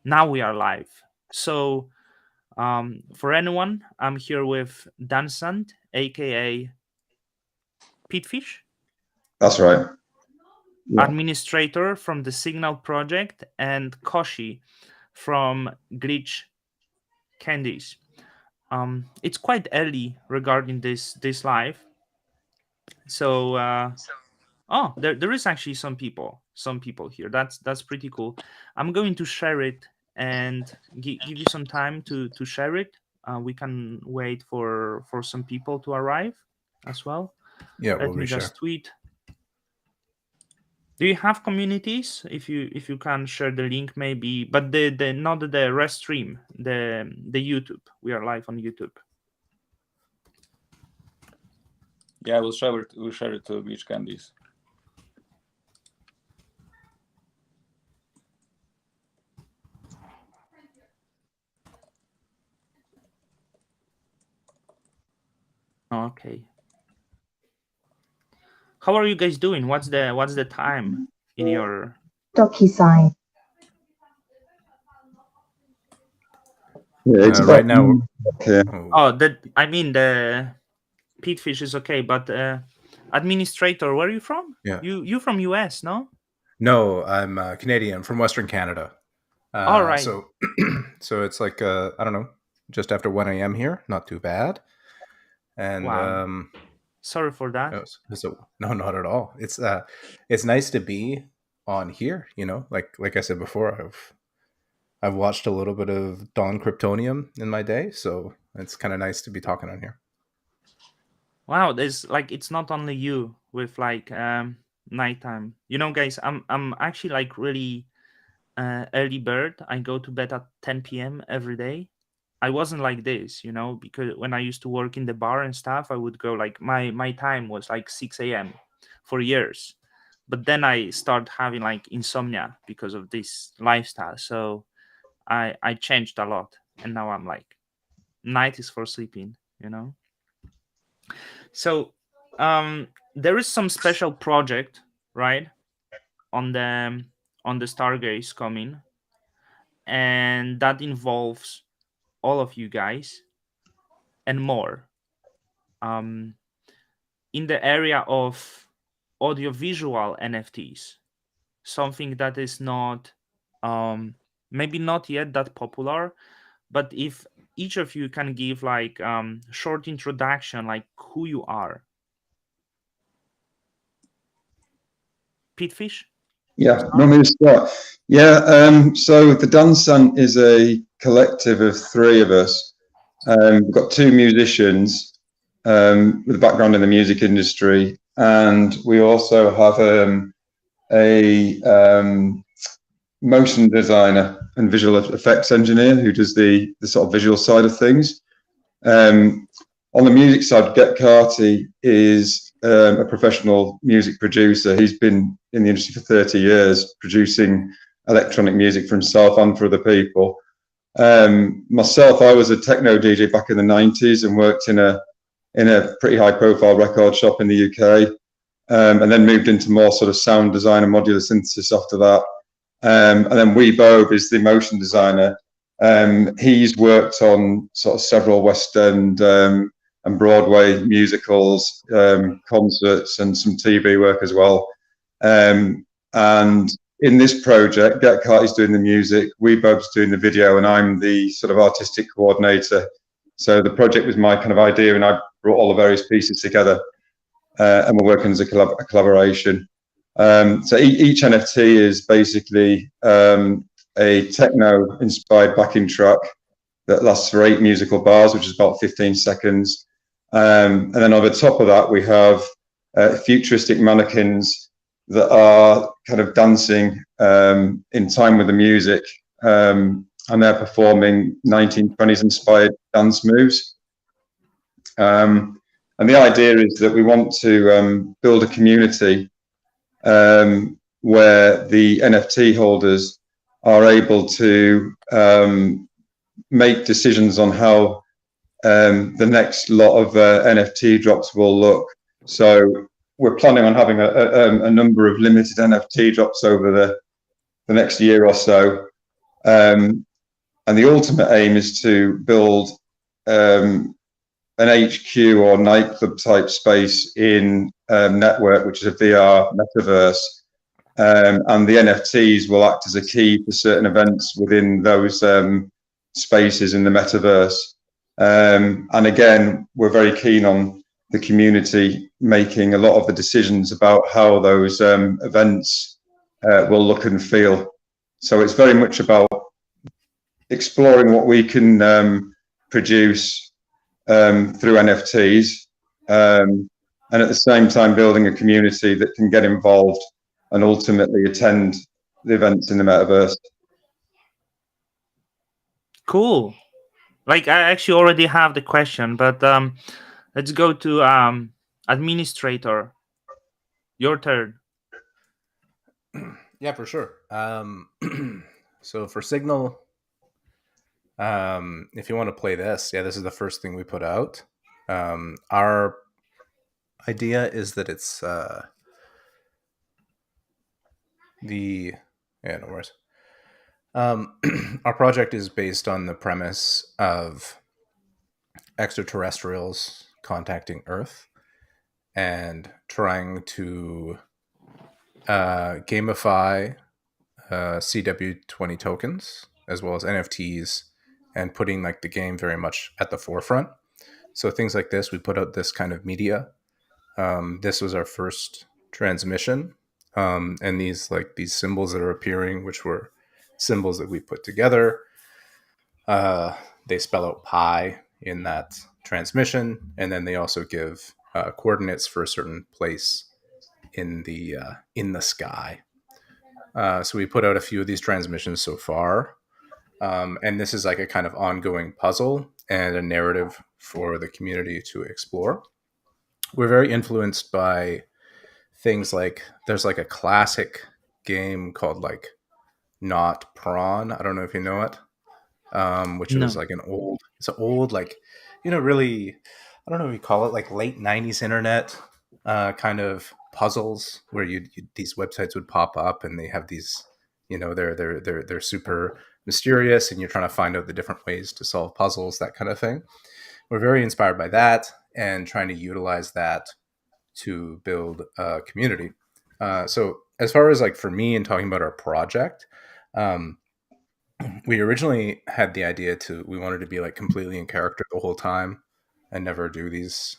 Now we are live. So, for anyone, I'm here with Dansant, aka Pitfish, That's right. Yeah. administrator from the Signal project, and Koshi from Glitch Candies. It's quite early regarding this live, so oh, there is actually some people here. That's pretty cool. I'm going to share it and give you some time to share it. We can wait for some people to arrive as well. Yeah, we'll Let me reshare. just tweet. Do you have communities? If you can share the link, maybe, but the not the rest stream, the YouTube. We are live on YouTube. Yeah, we'll share it to Beach Candies. Okay. How are you guys doing? What's the time in your DocuSign. Yeah, it's Right now, okay. Oh, the Pitfish is okay, but administrator, where are you from? Yeah. You from US, no? No, I'm Canadian from Western Canada. All right. So, so it's like I don't know, just after 1 a.m. here. Not too bad. And Wow. Sorry for that. no, not at all. It's nice to be on here. You know, like I said before, I've watched a little bit of Dawn Kryptonium in my day, so it's kind of nice to be talking on here. Wow, there's like it's not only you with like nighttime. You know, guys, I'm actually like really early bird. I go to bed at 10 p.m. every day. I wasn't like this, you know, because when I used to work in the bar and stuff, I would go like my time was like 6 a.m. for years. But then I started having like insomnia because of this lifestyle. So I changed a lot, and now I'm like night is for sleeping, you know. So there is some special project, right, on the Stargaze coming, and that involves all of you guys and more. In the area of audiovisual NFTs, something that is not maybe not yet that popular, but if each of you can give like short introduction, like who you are. Pitfish? Yeah, no, me to start. Yeah, so the Dansan is a collective of three of us. We've got two musicians with a background in the music industry, and we also have a motion designer and visual effects engineer who does the sort of visual side of things. On the music side, Get Carty is a professional music producer. He's been in the industry for 30 years, producing electronic music for himself and for other people. Myself, I was a techno DJ back in the 90s and worked in a pretty high-profile record shop in the UK, and then moved into more sort of sound design and modular synthesis after that. And then Weebob is the motion designer. He's worked on sort of several West End and Broadway musicals, concerts, and some TV work as well. And in this project, Get Carty's doing the music, Weebob's doing the video, and I'm the sort of artistic coordinator. So the project was my kind of idea, and I brought all the various pieces together, and we're working as a collaboration. So each NFT is basically a techno-inspired backing track that lasts for 8 musical bars, which is about 15 seconds. And then on the top of that, we have futuristic mannequins that are kind of dancing in time with the music, and they're performing 1920s inspired dance moves. And the idea is that we want to build a community where the NFT holders are able to make decisions on how the next lot of NFT drops will look. So we're planning on having a number of limited NFT drops over the next year or so. And the ultimate aim is to build an HQ or nightclub type space in Network, which is a VR metaverse. And the NFTs will act as a key for certain events within those spaces in the metaverse. And again, we're very keen on the community making a lot of the decisions about how those events will look and feel. So it's very much about exploring what we can produce through NFTs, and at the same time building a community that can get involved and ultimately attend the events in the metaverse. Cool. Like, I actually already have the question, but let's go to administrator. Your turn. Yeah, for sure. So for Signal, if you want to play this, this is the first thing we put out. Our idea is that it's no worries. Our project is based on the premise of extraterrestrials contacting Earth and trying to gamify CW20 tokens as well as NFTs and putting like the game very much at the forefront. So things like this, we put out this kind of media. This was our first transmission. And these symbols that are appearing, which were symbols that we put together, they spell out pi in that transmission, and then they also give coordinates for a certain place in the sky. So we put out a few of these transmissions so far, and this is like a kind of ongoing puzzle and a narrative for the community to explore. We're very influenced by things like there's like a classic game called like Not Prawn. I don't know if you know it, which is like an old like, really, I don't know what you call it, like late 90s internet kind of puzzles where these websites would pop up and they have these, they're super mysterious and you're trying to find out the different ways to solve puzzles, that kind of thing. We're very inspired by that and trying to utilize that to build a community. So as far as like for me and talking about our project, we originally had the idea we wanted to be like completely in character the whole time and never do these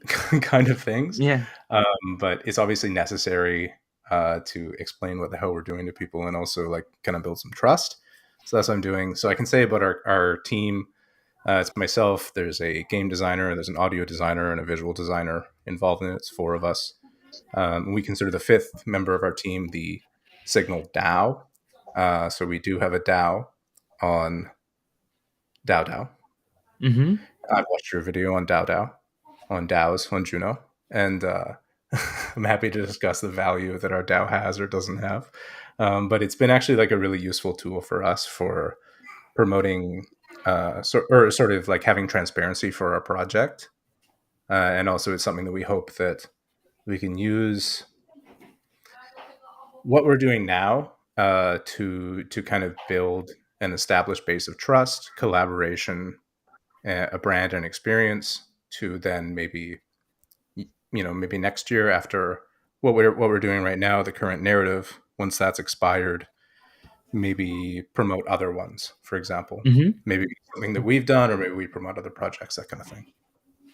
kind of things. Yeah. But it's obviously necessary to explain what the hell we're doing to people and also like kind of build some trust. So that's what I'm doing. So I can say about our team, it's myself, there's a game designer, there's an audio designer and a visual designer involved in it. It's 4 of us. We consider the 5th member of our team the Signal DAO. So we do have a DAO on DAO. Mm-hmm. I've watched your video on DAO, on DAOs, on Juno, and I'm happy to discuss the value that our DAO has or doesn't have. But it's been actually like a really useful tool for us for promoting sort of like having transparency for our project. And also it's something that we hope that we can use what we're doing now to kind of build an established base of trust, collaboration, a brand and experience to then maybe next year after what we're doing right now, the current narrative, once that's expired, maybe promote other ones, for example. Mm-hmm. Maybe something that we've done, or maybe we promote other projects, that kind of thing.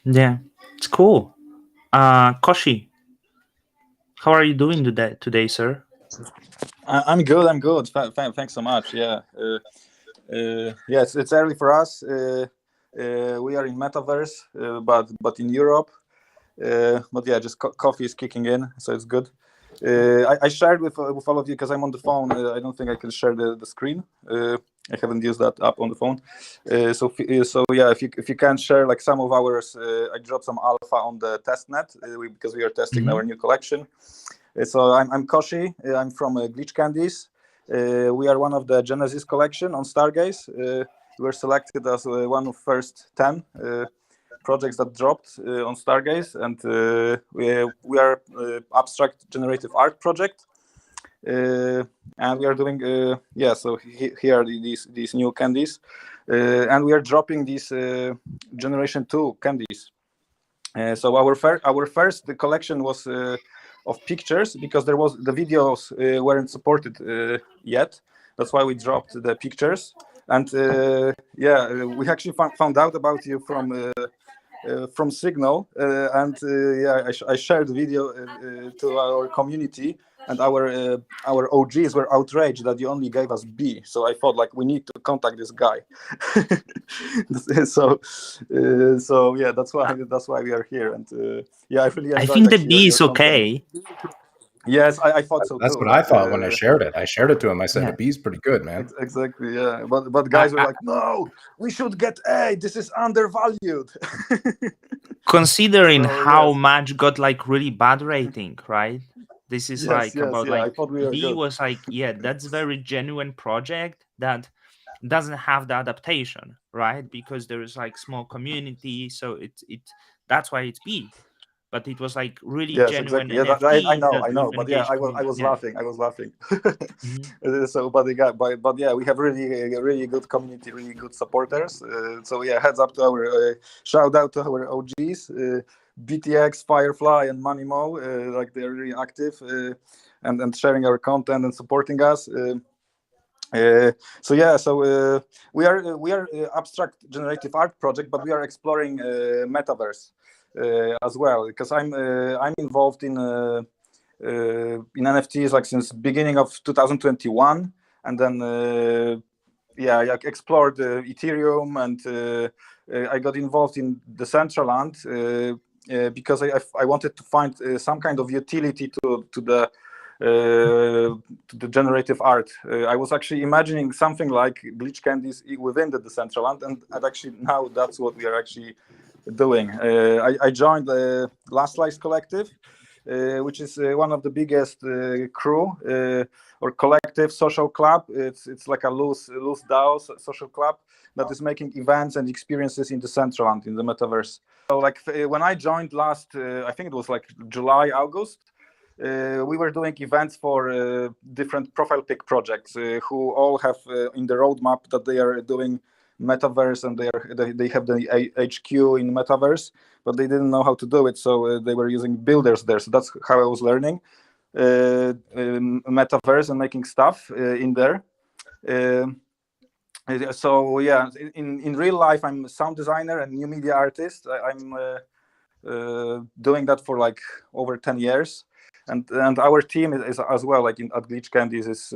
Yeah, it's cool. Koshi, how are you doing today, sir? I'm good. I'm good. Thanks so much. Yeah. Yes, it's early for us. We are in metaverse, but in Europe. But yeah, just coffee is kicking in, so it's good. I shared with all of you because I'm on the phone. I don't think I can share the screen. I haven't used that app on the phone. So yeah, if you can share like some of ours, I dropped some alpha on the testnet because we are testing our new collection. So I'm Koshi. I'm from Glitch Candies. We are one of the Genesis collection on Stargaze. We were selected as one of first 10 projects that dropped on Stargaze, and we are abstract generative art project. and we are doing so here are these new candies, and we are dropping these generation 2 candies. So our first collection was of pictures, because the videos weren't supported yet. That's why we dropped the pictures. And we actually found out about you from Signal, and I shared the video to our community, and our OGs were outraged that you only gave us B. So I thought, like, we need to contact this guy. So yeah, that's why we are here, and I really enjoyed. I think the actually B your is content. okay. Yes, I thought so That's too. what I But, thought when I shared it. I shared it to him. I said, Yeah. the B's pretty good, man. exactly, yeah. But guys were like, no, we should get A. This is undervalued. Considering So, how yes. much got like really bad rating, right? This is like about I like thought we were B good. was like, yeah, that's very genuine project that doesn't have the adaptation, right? Because there is like small community, so it that's why it's B. But it was like really Yes, genuine exactly. Yeah, I NFTs know, that I know. with But yeah, engaged I community. was Yeah. laughing. I was laughing. Mhm. So, but yeah, we have really good community, really good supporters. So yeah, heads up to our shout out to our OGs, BTX, Firefly, and Moneymo. Like, they're really active and sharing our content and supporting us. So we are abstract generative art project, but we are exploring metaverse as well, because I'm involved in NFTs like since beginning of 2021, and then I explored Ethereum, and I got involved in Decentraland because I wanted to find some kind of utility to the generative art. I was actually imagining something like glitch candies within the Decentraland, and actually now that's what we are actually doing. I joined the Last Slice Collective, which is one of the biggest crew or collective social club. It's like a loose DAO social club that is making events and experiences in the Decentraland, in the metaverse. So like when I joined last, I think it was like July, August. We were doing events for different profile pic projects who all have in the roadmap that they are doing metaverse, and they have the HQ in metaverse, but they didn't know how to do it, so they were using builders there. So that's how I was learning metaverse and making stuff in there. So yeah, in real life, I'm a sound designer and new media artist. I'm doing that for like over 10 years, and our team is as well, like at Glitch Candies, is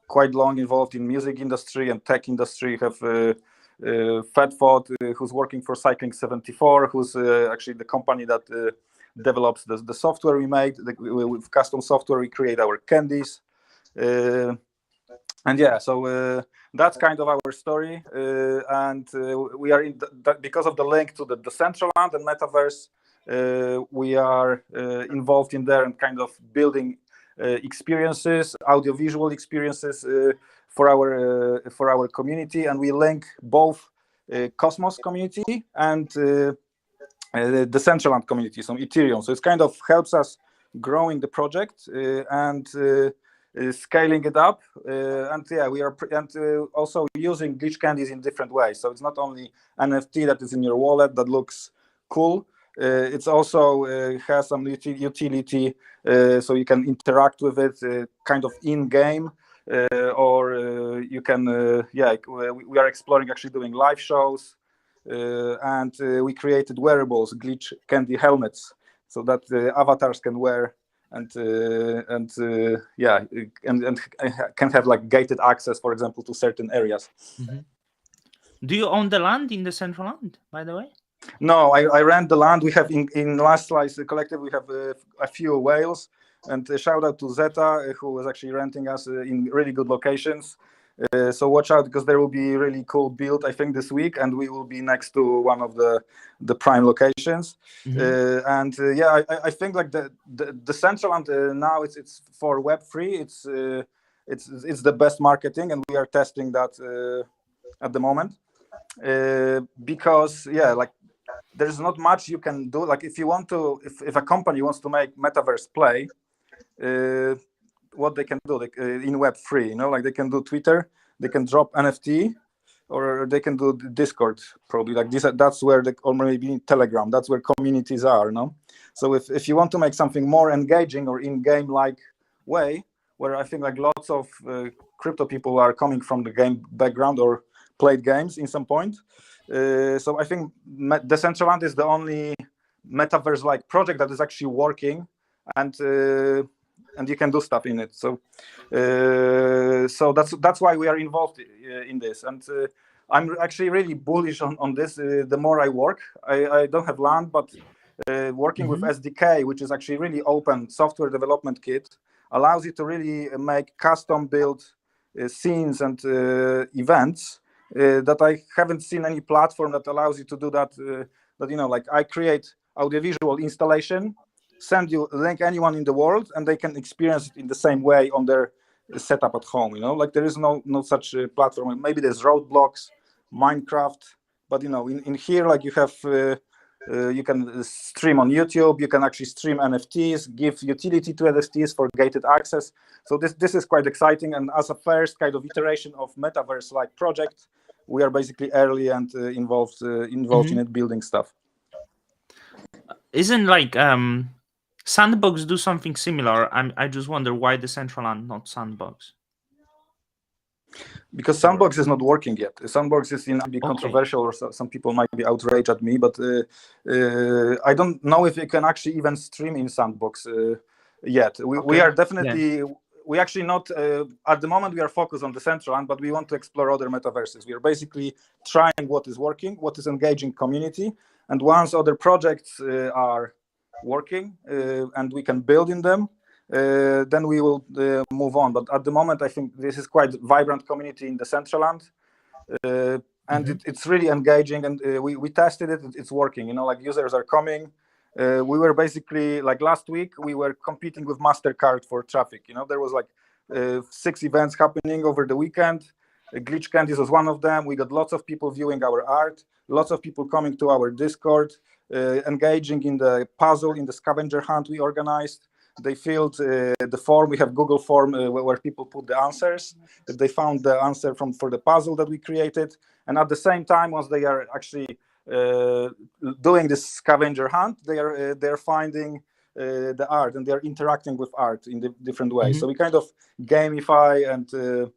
quite long involved in music industry and tech industry. Have Fedford, who's working for Cycling 74, who's actually the company that develops the software we made. With custom software, we create our candies. And yeah, so that's kind of our story, and we are because of the link to the Decentraland and metaverse. We are involved in there and kind of building experiences, audiovisual experiences for our community, and we link both Cosmos community and the Decentraland community, so Ethereum. So it kind of helps us growing the project and scaling it up, and yeah, we are also using glitch candies in different ways. So it's not only NFT that is in your wallet that looks cool. It's also has some utility, so you can interact with it kind of in game, or you can we are exploring actually doing live shows, and we created wearables, glitch candy helmets, so that avatars can wear and can have like gated access, for example, to certain areas. Mhm. Do you own the land in the Central Land, by the way? No, I rent the land. We have in Last Slice Collective, we have a few whales, and shout out to Zeta, who was actually renting us in really good locations. So watch out, because there will be really cool build, I think, this week, and we will be next to one of the prime locations. Mm-hmm. I think like the Central Land now it's for Web3. It's the best marketing, and we are testing that at the moment because like there's not much you can do. Like if you want to, if a company wants to make metaverse play. what they can do in Web3. You know, like they can do Twitter, they can drop NFT, or they can do Discord probably. Like this, that's where or maybe Telegram. That's where communities are. No, so if you want to make something more engaging or in-game like way, where I think like lots of crypto people are coming from the game background or played games in some point. So I think Decentraland is the only metaverse like project that is actually working, and you can do stuff in it. So that's why we are involved in this, and I'm actually really bullish on this. The more I work, I don't have land, but working with SDK, which is actually really open software development kit, allows you to really make custom built scenes and events that I haven't seen any platform that allows you to do that. That, you know, like I create audiovisual installation, send you link anyone in the world, and they can experience it in the same way on their setup at home. You know, like there is no such platform. Maybe there's Roadblocks, Minecraft, but you know, in here, like you have. You can stream on YouTube. You can actually stream NFTs, give utility to NFTs for gated access. So this is quite exciting. And as a first kind of iteration of metaverse-like project, we are basically early and involved in it, building stuff. Isn't like Sandbox do something similar? I just wonder why Decentraland, not Sandbox. Because Sandbox is not working yet. Sandbox is in be Okay. controversial, or some people might be outraged at me, but I don't know if you can actually even stream in Sandbox yet. We are definitely. Yeah. We actually not at the moment. We are focused on the Decentraland, but we want to explore other metaverses. We are basically trying what is working, what is engaging community, and once other projects are working and we can build in them, then we will move on. But at the moment, I think this is quite vibrant community in the Decentraland, and it's really engaging. And we tested it; it's working. You know, like users are coming. We were basically like last week we were competing with MasterCard for traffic. You know, there was like 6 events happening over the weekend. Glitch Candies was one of them. We got lots of people viewing our art, lots of people coming to our Discord, engaging in the puzzle, in the scavenger hunt we organized. They filled the form. We have Google form where people put the answers if they found the answer for the puzzle that we created. And at the same time, once they are actually doing this scavenger hunt, they're finding the art, and they're interacting with art in the different ways. So we kind of gamify and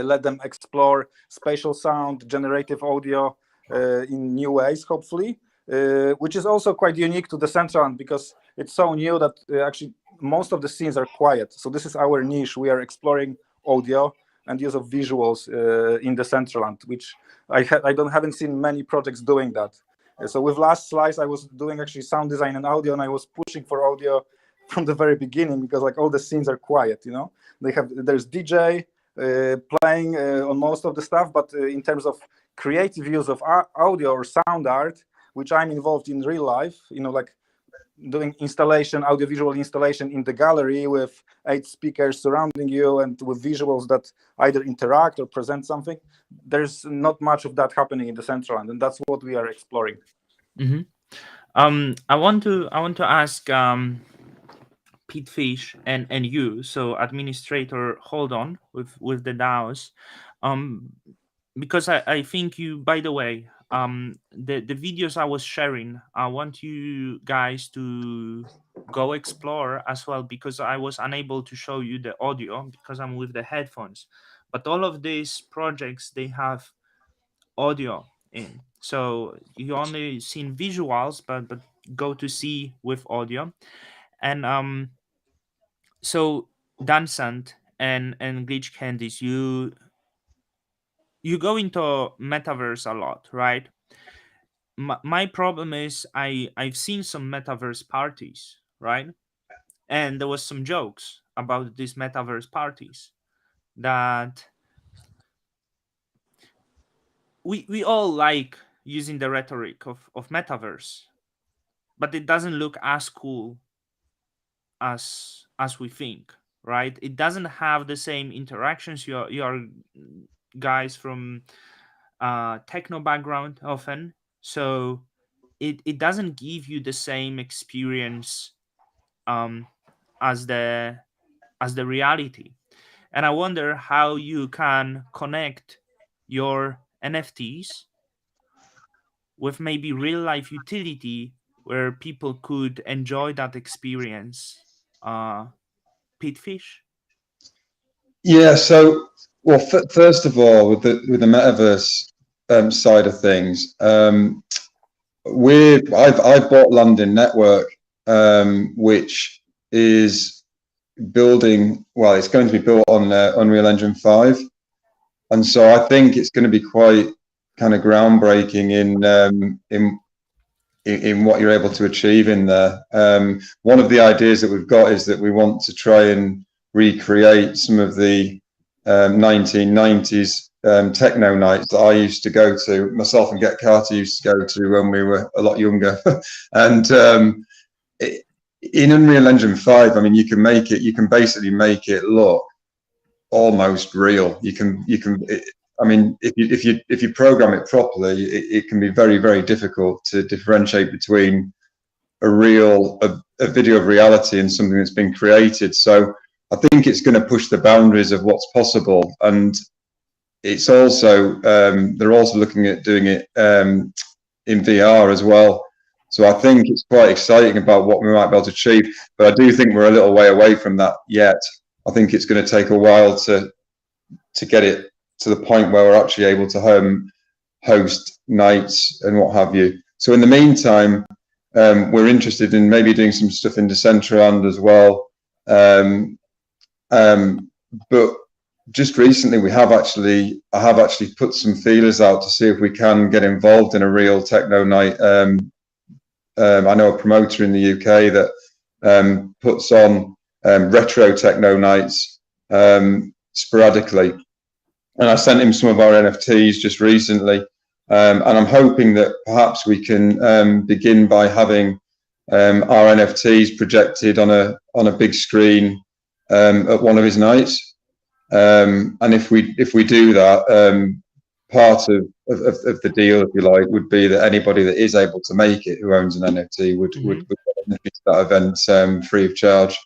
let them explore spatial sound, generative audio in new ways, hopefully. Which is also quite unique to the Decentraland because it's so new that actually most of the scenes are quiet. So this is our niche. We are exploring audio and use of visuals in the Decentraland, which I haven't seen many projects doing that. So with Last Slice, I was doing actually sound design and audio, and I was pushing for audio from the very beginning because like all the scenes are quiet. You know, there's DJ playing on most of the stuff, but in terms of creative use of audio or sound art, which I'm involved in real life, you know, like doing installation, audiovisual installation in the gallery with 8 speakers surrounding you and with visuals that either interact or present something. There's not much of that happening in the Decentraland, and that's what we are exploring. I want to ask Pete Fish and you, so administrator, hold on with the DAOs, because I think you, by the way, the videos I was sharing, I want you guys to go explore as well, because I was unable to show you the audio because I'm with the headphones, but all of these projects, they have audio in, so you only seen visuals, but go to see with audio. And so Dansant and Glitch Candies, you go into metaverse a lot, right? My problem is I've seen some metaverse parties, right? And there was some jokes about these metaverse parties that we all like using the rhetoric of metaverse, but it doesn't look as cool as we think, right? It doesn't have the same interactions. You're guys from techno background often, so it doesn't give you the same experience um as the as the reality. And I wonder how you can connect your NFTs with maybe real life utility where people could enjoy that experience. Pitfish? Yeah. So, well, first of all, with the metaverse side of things, I've bought London Network, which is building. Well, it's going to be built on Unreal Engine 5, and so I think it's going to be quite kind of groundbreaking in what you're able to achieve in there. One of the ideas that we've got is that we want to try and recreate some of the 1990s techno nights that I used to go to. Myself and Get Carter used to go to when we were a lot younger. And in Unreal Engine 5, I mean, you can basically make it look almost real. I mean, if you program it properly, it can be very, very difficult to differentiate between a video of reality and something that's been created. So I think it's going to push the boundaries of what's possible, and it's also they're also looking at doing it in VR as well. So I think it's quite exciting about what we might be able to achieve. But I do think we're a little way away from that yet. I think it's going to take a while to get it to the point where we're actually able to host nights and what have you. So in the meantime, we're interested in maybe doing some stuff in Decentraland as well. But just recently, I have actually put some feelers out to see if we can get involved in a real techno night. I know a promoter in the UK that puts on retro techno nights sporadically, and I sent him some of our NFTs just recently, and I'm hoping that perhaps we can begin by having our NFTs projected on a big screen at one of his nights. And if we do that, part of the deal, if you like, would be that anybody that is able to make it who owns an NFT would benefit that event free of charge.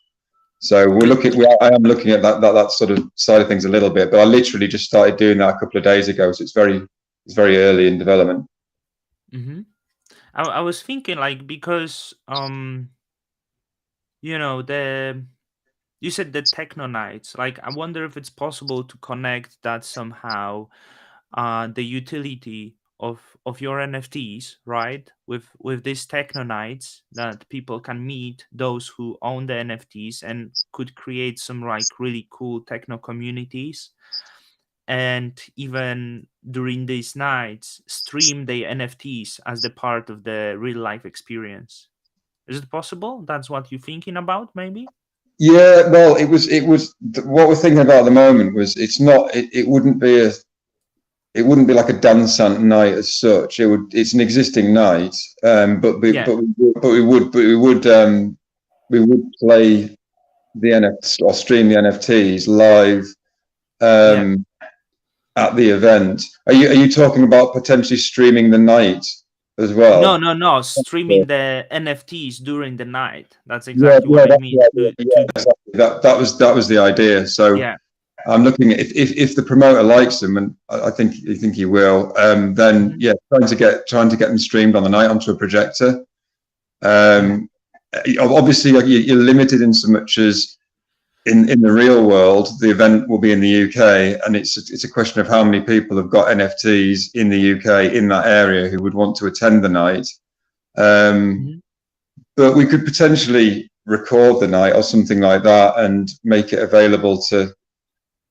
So I am looking at that sort of side of things a little bit, but I literally just started doing that a couple of days ago, so it's very early in development. Mm-hmm. I was thinking like because you said the techno nights. Like I wonder if it's possible to connect that somehow, the utility of your NFTs, right? With these techno nights that people can meet those who own the NFTs and could create some like really cool techno communities, and even during these nights stream the NFTs as the part of the real life experience. Is it possible? That's what you're thinking about, maybe? Yeah, well, it was what we're thinking about at the moment was it wouldn't be like a dansant night as such. It's an existing night, Yeah, we would play the NFT or stream the NFTs live yeah. at the event. Are you talking about potentially streaming the night as No, well? no, no. Streaming the NFTs during the night. That's Yeah, exactly yeah, what I that's mean. the idea. Yeah, exactly. That was the idea. So Yeah. I'm looking at if the promoter likes them, and I think he will. Then Mhm. yeah, trying to get them streamed on the night onto a projector. Yeah. Obviously, like, you're limited in so much as in the real world, the event will be in the UK, and it's a question of how many people have got NFTs in the UK in that area who would want to attend the night. Um, Mhm. but we could potentially record the night or something like that and make it available to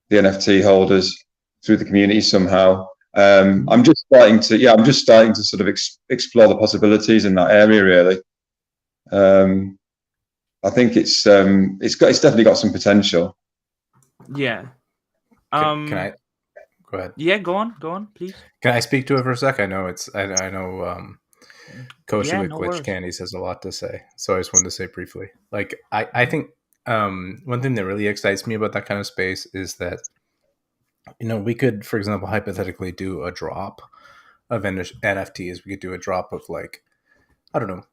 the NFT holders through the community somehow. Mhm. I'm just starting to sort of explore the possibilities in that area, really. I think it's definitely got some potential. Yeah. Can I go ahead? Yeah, go on, please. Can I speak to it for a sec? I know Koshi Yeah, with no Glitch worries. Candies has a lot to say, so I just wanted to say briefly. Like I think one thing that really excites me about that kind of space is that we could, for example, hypothetically do a drop of NFTs. We could do a drop of like, I don't know,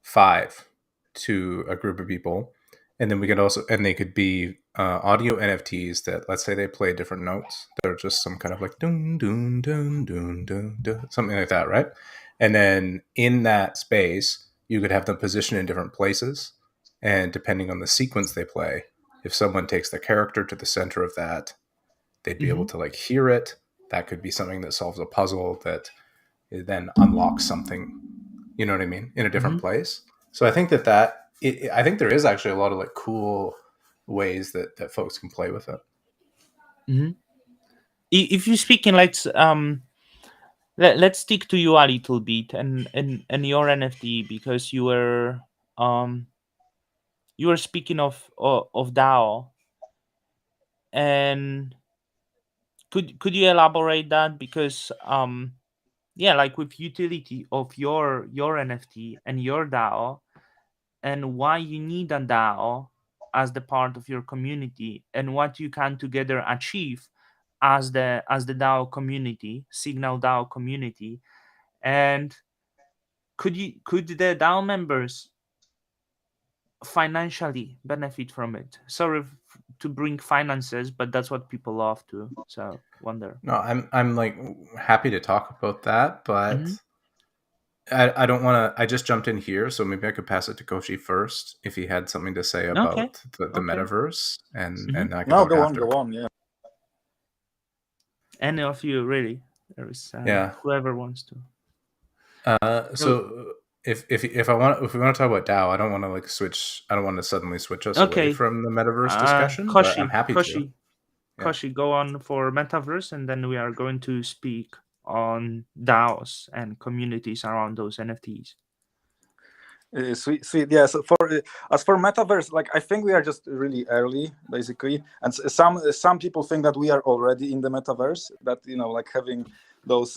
5 to a group of people, and then we could also, and they could be audio NFTs that, let's say, they play different notes. They're just some kind of like dun dun dun dun dun dun, something like that, right? And then in that space, you could have them positioned in different places, and depending on the sequence they play, if someone takes the character to the center of that, they'd be able to like hear it. That could be something that solves a puzzle that then unlocks something. You know what I mean? In a different place. So I think I think there is actually a lot of like cool ways that folks can play with it. If you're speaking, let's stick to you a little bit and your NFT, because you were speaking of DAO, and could you elaborate that? Because yeah, like with utility of your NFT and your DAO, and why you need a DAO as the part of your community, and what you can together achieve as the DAO community, Signal DAO community. And could the DAO members financially benefit from it? Sorry to bring finances, but that's what people love to. So wonder. No, I'm like happy to talk about that, but Mhm. I don't want to. I just jumped in here, so maybe I could pass it to Koshi first if he had something to say Okay. about the Okay. metaverse, and I could No, talk go after. on. Yeah. Any of you, really? There is Yeah. whoever wants to. So if we want to talk about DAO, I don't want to like switch. I don't want to suddenly switch us away Okay. from the metaverse discussion, but I'm happy to. Koshi, go on for metaverse, and then we are going to speak on DAOs and communities around those NFTs. Sweet. Yeah. So for as for metaverse, like I think we are just really early, basically, and some people think that we are already in the metaverse. That like having those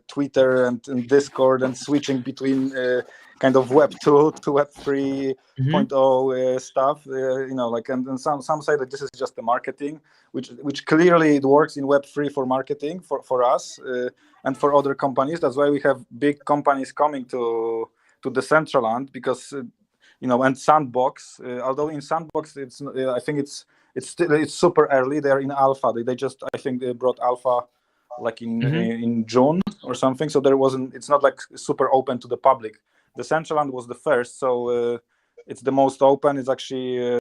Twitter and Discord and switching between kind of Web 2 to Web 3.0 stuff. Like and some say that this is just the marketing, which clearly it works in Web 3 for marketing for us and for other companies. That's why we have big companies coming to the Decentraland, because and Sandbox, although in Sandbox it's I think it's super early. They're in alpha. They just, I think, they brought alpha like in June or something, so it's not like super open to the public. The Decentraland was the first, so it's the most open. It's actually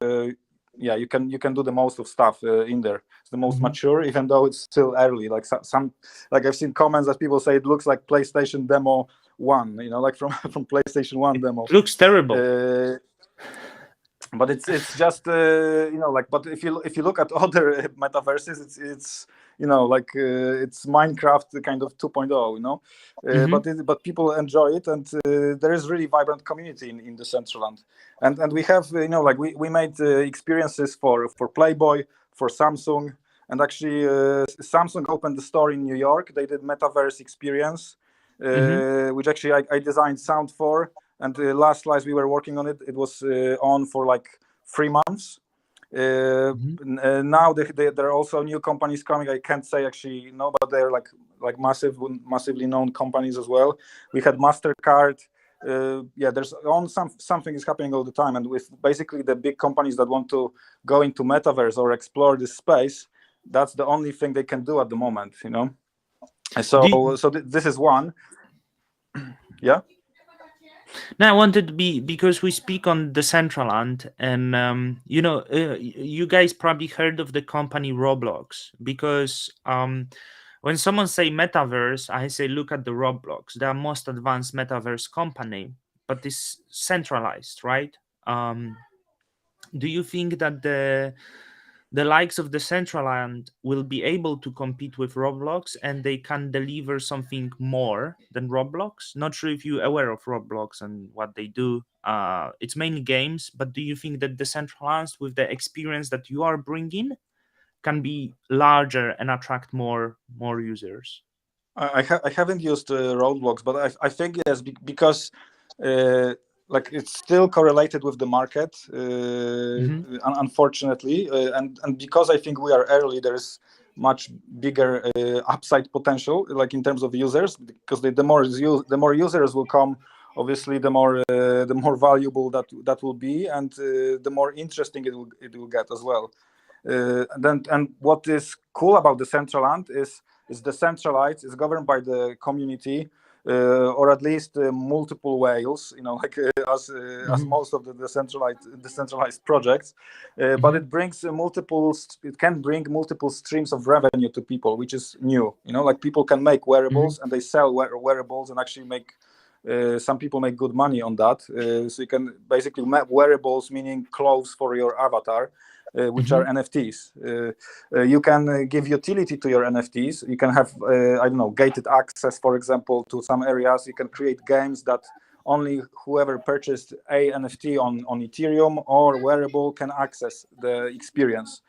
you can do the most of stuff in there. It's the most mature, even though it's still early. Like some like I've seen comments that people say it looks like PlayStation demo 1, like from PlayStation 1 demo. It looks terrible. But it's just like, but if you look at other metaverses, it's like it's Minecraft kind of 2.0, but people enjoy it, and there is really vibrant community in the Decentraland, and we have like we made experiences for Playboy, for Samsung, and actually Samsung opened the store in New York. They did metaverse experience, which actually I designed sound for. And the last slice we were working on it was on for like 3 months. Now there are also new companies coming. I can't say actually but they're like massively known companies as well. We had MasterCard. There's something is happening all the time, and with basically the big companies that want to go into metaverse or explore this space, that's the only thing they can do at the moment. So this is one. Yeah. Now I wanted to be, because we speak on the Decentraland, and you guys probably heard of the company Roblox, because when someone say metaverse, I say look at the Roblox. They are most advanced metaverse company, but it's centralized, right? Do you think that the likes of the Decentraland will be able to compete with Roblox, and they can deliver something more than Roblox? Not sure if you're aware of Roblox and what they do. It's mainly games, but do you think that the Decentraland, with the experience that you are bringing, can be larger and attract more users? I haven't used Roblox, but I think yes, because like it's still correlated with the market, unfortunately, and because I think we are early, there is much bigger upside potential, like in terms of users, because the more users will come, obviously the more valuable that will be, and the more interesting it will get as well. And what is cool about Decentraland is decentralized, is governed by the community, or at least multiple whales, like as most of the decentralized projects. But it brings it can bring multiple streams of revenue to people, which is new. Like people can make wearables and they sell wearables and actually make. Some people make good money on that. So you can basically make wearables, meaning clothes for your avatar, which are NFTs. You can give utility to your NFTs. You can have, gated access, for example, to some areas. You can create games that only whoever purchased a NFT on Ethereum or wearable can access the experience.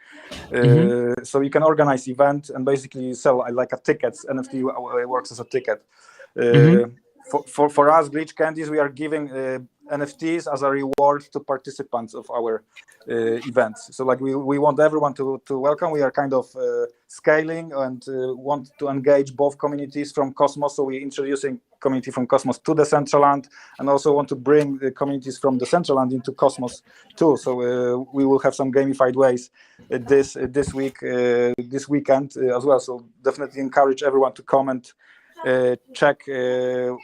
So you can organize event and basically sell like a ticket. NFT works as a ticket. For us, Glitch Candies, we are giving NFTs as a reward to participants of our events. So like we want everyone to welcome. We are kind of scaling and want to engage both communities from Cosmos. So we're introducing community from Cosmos to Decentraland, and also want to bring the communities from Decentraland into Cosmos too. So we will have some gamified ways this weekend as well. So definitely encourage everyone to comment. Check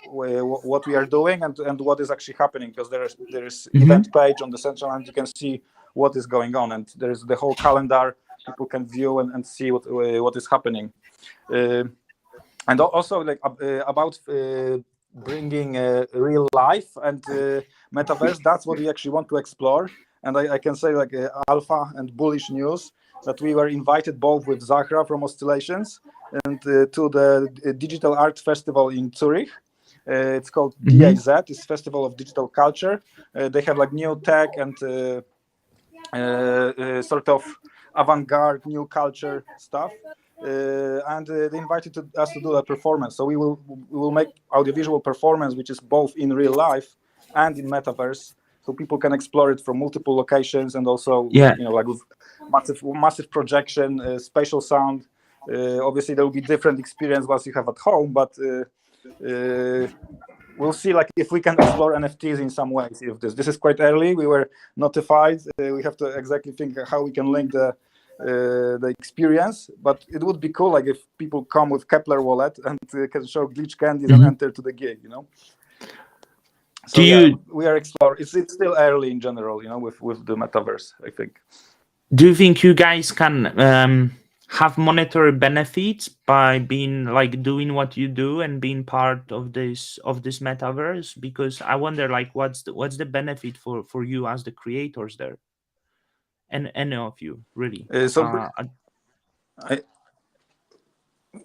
what we are doing and what is actually happening, because there is event page on the Decentraland. You can see what is going on, and there is the whole calendar. People can view and see what is happening. And also like about bringing real life and metaverse. That's what we actually want to explore. And I can say like alpha and bullish news that we were invited both with Zahra from Oscillations and to the Digital Art Festival in Zurich. It's called DAZ. It's Festival of Digital Culture. They have like new tech and sort of avant-garde new culture stuff. And they invited us to do a performance. So we will make audiovisual performance, which is both in real life and in metaverse. So people can explore it from multiple locations, and also, like with massive projection, spatial sound. Obviously, there will be different experience once you have at home, but we'll see like if we can explore NFTs in some ways. If this is quite early, we were notified. We have to exactly think how we can link the experience, but it would be cool like if people come with Kepler wallet and can show Glitch Candies and enter to the gig. So we are exploring. It's still early in general, with the metaverse, I think. Do you think you guys can have monetary benefits by being like doing what you do and being part of this metaverse? Because I wonder like what's the benefit for you as the creators there, and any of you really.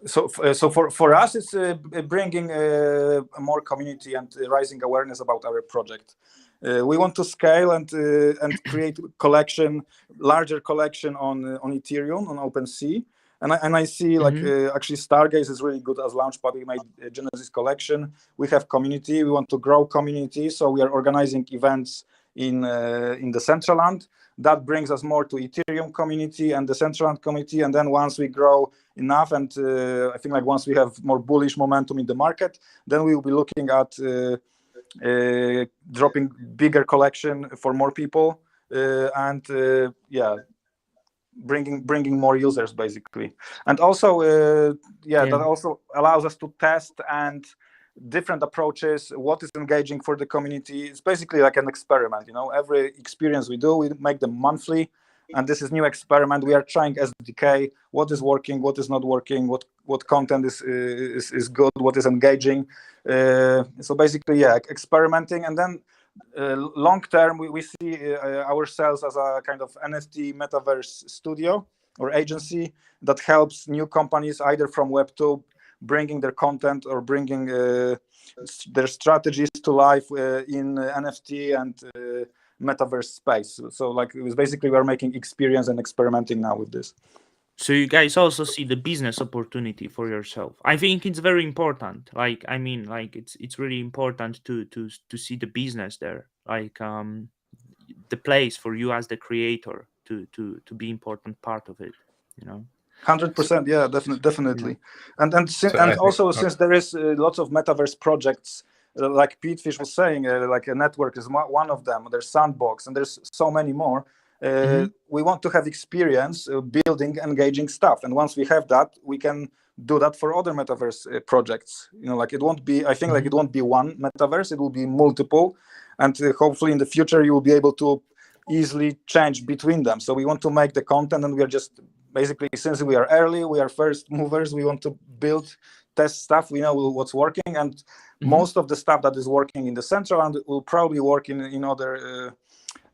So for us, it's bringing more community and raising awareness about our project. We want to scale and create larger collection on Ethereum, on OpenSea. And I see like actually Stargaze is really good as launchpad. We made a Genesis collection. We have community. We want to grow community. So we are organizing events in the Decentraland. That brings us more to Ethereum community and the Decentraland community. And then once we grow enough, and I think like once we have more bullish momentum in the market, then we will be looking at dropping bigger collection for more people and bringing more users basically. And also that also allows us to test and different approaches, what is engaging for the community. It's basically like an experiment. Every experience we do, we make them monthly, and this is new experiment. We are trying SDK, what is working, what is not working, what content is good, what is engaging. So basically experimenting. And then long term we see ourselves as a kind of NFT metaverse studio or agency that helps new companies either from Web2 bringing their content or bringing their strategies to life in NFT and metaverse space. So like it was basically we're making experience and experimenting now with this. So you guys also see the business opportunity for yourself. I think it's very important. Like I mean, like it's really important to see the business there. Like the place for you as the creator to be important part of it. 100%, yeah, definitely. Since there is lots of metaverse projects, like Pete Fish was saying, like a network is one of them. There's Sandbox, and there's so many more. we want to have experience building engaging stuff, and once we have that, we can do that for other metaverse projects. Like it won't be, I think, like it won't be one metaverse, it will be multiple, and hopefully in the future you will be able to easily change between them. So we want to make the content, and we are just basically, since we are early, we are first movers, we want to build, test stuff, we know what's working, and most of the stuff that is working in the central and will probably work in other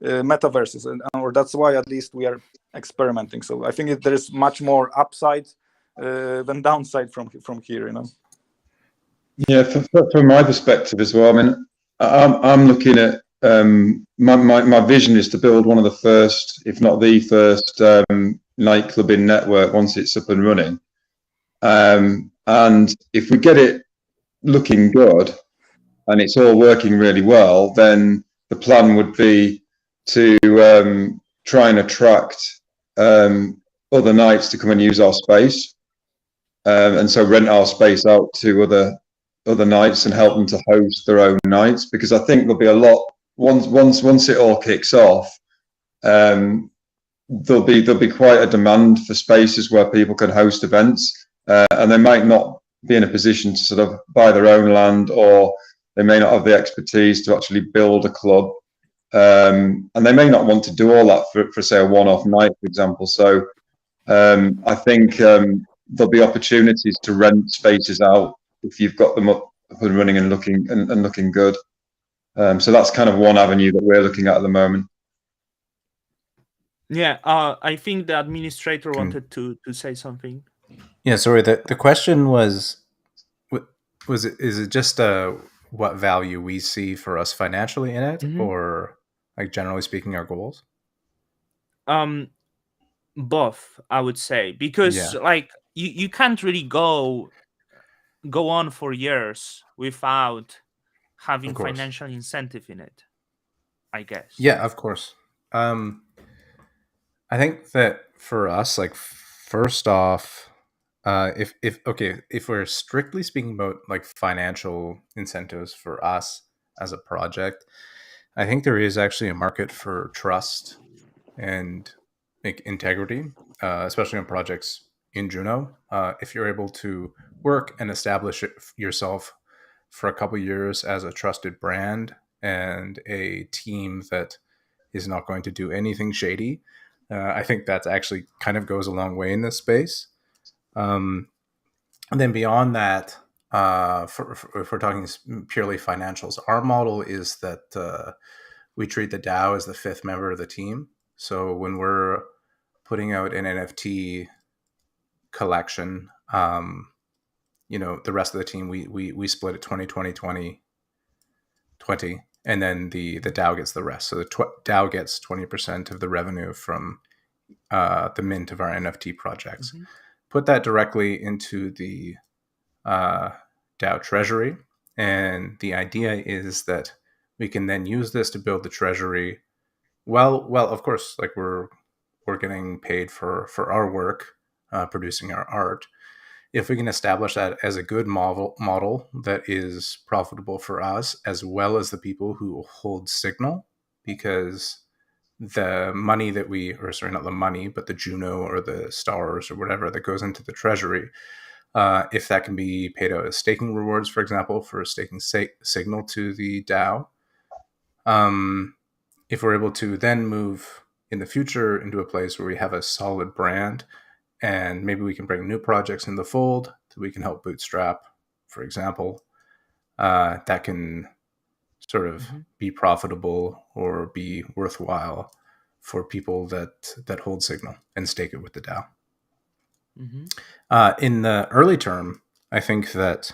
metaverses, or that's why at least we are experimenting. So I think there's much more upside than downside from here. Yeah, from my perspective as well. I mean, I'm looking at my vision is to build one of the first, if not the first, nightclub in network once it's up and running. And if we get it looking good and it's all working really well, then the plan would be to try and attract other nights to come and use our space, and so rent our space out to other nights and help them to host their own nights, because I think there'll be a lot once it all kicks off. There'll be quite a demand for spaces where people can host events, and they might not be in a position to sort of buy their own land, or they may not have the expertise to actually build a club, and they may not want to do all that for say a one-off night, for example. So I think there'll be opportunities to rent spaces out if you've got them up and running and looking good. So that's kind of one avenue that we're looking at the moment. Yeah, I think the administrator wanted to say something. Yeah, sorry. The question was is it just what value we see for us financially in it, or like generally speaking, our goals? Both, I would say, because like you can't really go on for years without having financial incentive in it, I guess. Yeah, of course. I think that for us, like, first off, if we're strictly speaking about like financial incentives for us as a project, I think there is actually a market for trust and like integrity, especially on projects in Juno. If you're able to work and establish yourself for a couple years as a trusted brand and a team that is not going to do anything shady, I think that actually kind of goes a long way in this space. And then beyond that, if we're talking purely financials, our model is that we treat the DAO as the fifth member of the team. So when we're putting out an NFT collection, the rest of the team, we split it 20, and then the DAO gets the rest. So the DAO gets 20% of the revenue from the mint of our NFT projects. Put that directly into the DAO treasury, and the idea is that we can then use this to build the treasury. Well, of course, like we're getting paid for our work, producing our art. If we can establish that as a good model that is profitable for us as well as the people who hold Signal, because the money that not the money, but the Juno or the stars or whatever that goes into the treasury, if that can be paid out as staking rewards, for example, for staking Signal to the DAO, if we're able to then move in the future into a place where we have a solid brand, and maybe we can bring new projects in the fold that we can help bootstrap, for example, that can sort of be profitable or be worthwhile for people that hold Signal and stake it with the DAO. In the early term, I think that,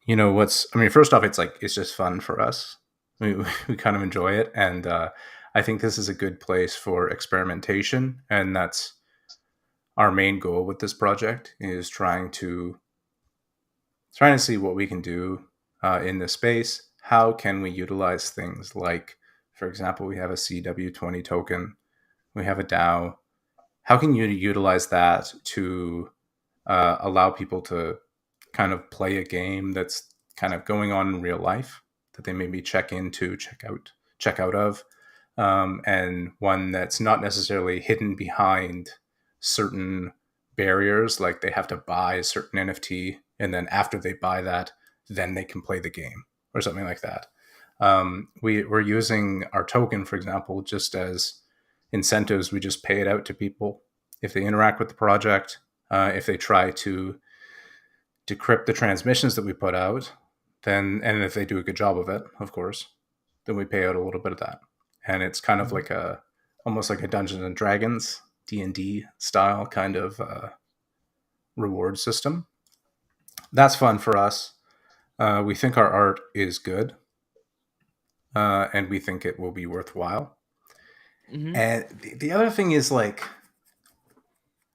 first off, it's just fun for us. We kind of enjoy it. And I think this is a good place for experimentation. And that's our main goal with this project, is trying to see what we can do in this space. How can we utilize things like, for example, we have a CW20 token, we have a DAO. How can you utilize that to allow people to kind of play a game that's kind of going on in real life that they maybe check out of, and one that's not necessarily hidden behind certain barriers, like they have to buy a certain NFT, and then after they buy that, then they can play the game or something like that. We're using our token, for example, just as incentives. We just pay it out to people if they interact with the project, if they try to decrypt the transmissions that we put out, then, and if they do a good job of it, of course, then we pay out a little bit of that. And it's kind of like almost like a Dungeons and Dragons D&D style kind of reward system. That's fun for us. We think our art is good, and we think it will be worthwhile. Mm-hmm. And the other thing is like,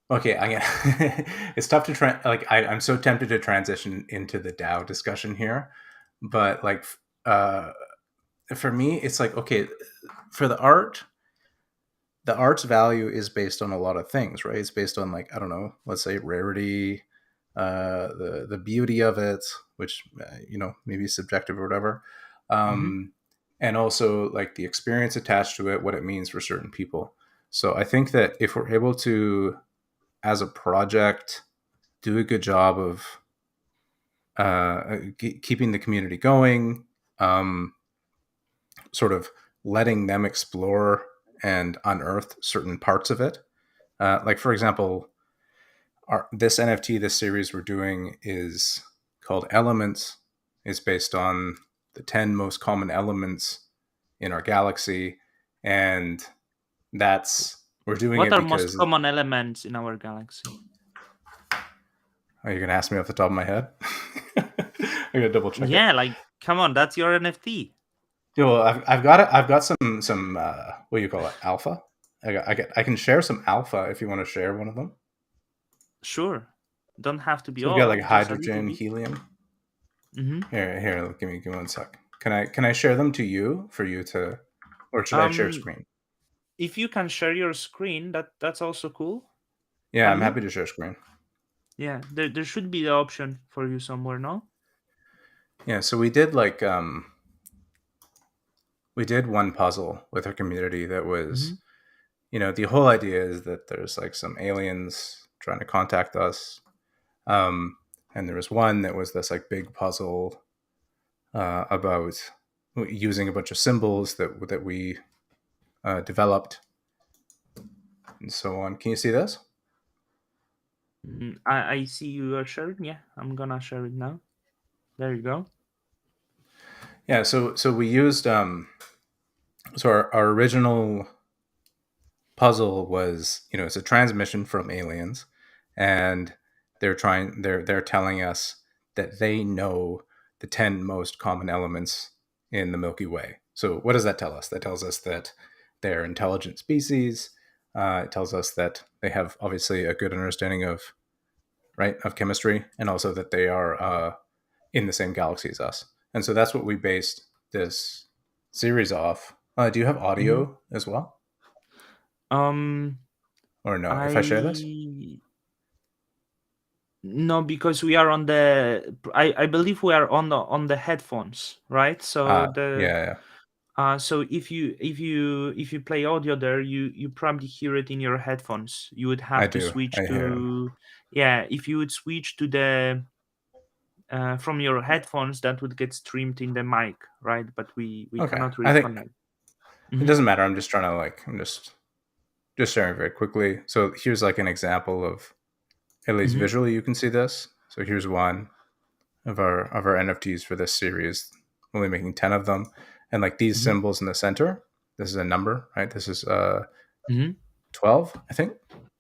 okay, it's tough to I'm so tempted to transition into the DAO discussion here, but like, for me, it's like, okay, for the art's value is based on a lot of things, right? It's based on, like, I don't know, let's say rarity, the beauty of it, which maybe subjective or whatever, and also like the experience attached to it, what it means for certain people. So I think that if we're able to, as a project, do a good job of keeping the community going, sort of letting them explore and unearth certain parts of it. Like, for example, this NFT, this series we're doing is called Elements. It's based on the 10 most common elements in our galaxy. And we're doing What it are most because... common elements in our galaxy? Are you going to ask me off the top of my head? I got to double check it. Yeah, like, come on, that's your NFT. Yeah, well, I've got it. I've got some what do you call it? Alpha. I can share some alpha if you want to share one of them. Sure, don't have to be So we've all. got like Just a little hydrogen, bit. helium. Mm-hmm. Here. Give me 1 sec. Can I share them to you for you to, or should I share screen? If you can share your screen, that's also cool. Yeah, Can I'm you? happy to share screen. Yeah, there should be the option for you somewhere, no? Yeah, so we did like we did one puzzle with our community that was, the whole idea is that there's like some aliens trying to contact us. And there was one that was this like big puzzle about using a bunch of symbols that we developed and so on. Can you see this? I see you are sharing. Yeah, I'm gonna share it now. There you go. Yeah, so we used so our original puzzle was, it's a transmission from aliens, and they're telling us that they know the 10 most common elements in the Milky Way. So what does that tell us? That tells us that they're intelligent species. It tells us that they have obviously a good understanding of chemistry, and also that they are in the same galaxy as us. And so that's what we based this series off. Do you have audio as well? Or no? If I share this? No, because we are on the. I believe we are on the headphones, right? So yeah. So if you play audio there, you probably hear it in your headphones. You would have to switch I hear it. to. Yeah, if you would switch to the from your headphones, that would get streamed in the mic, right? But we Okay. cannot I really think connect. it doesn't matter. I'm just trying to I'm just sharing very quickly. So here's like an example of, at least visually, you can see this. So here's one of our NFTs for this series. Only making 10 of them, and like these symbols in the center. This is a number, right? This is 12, I think.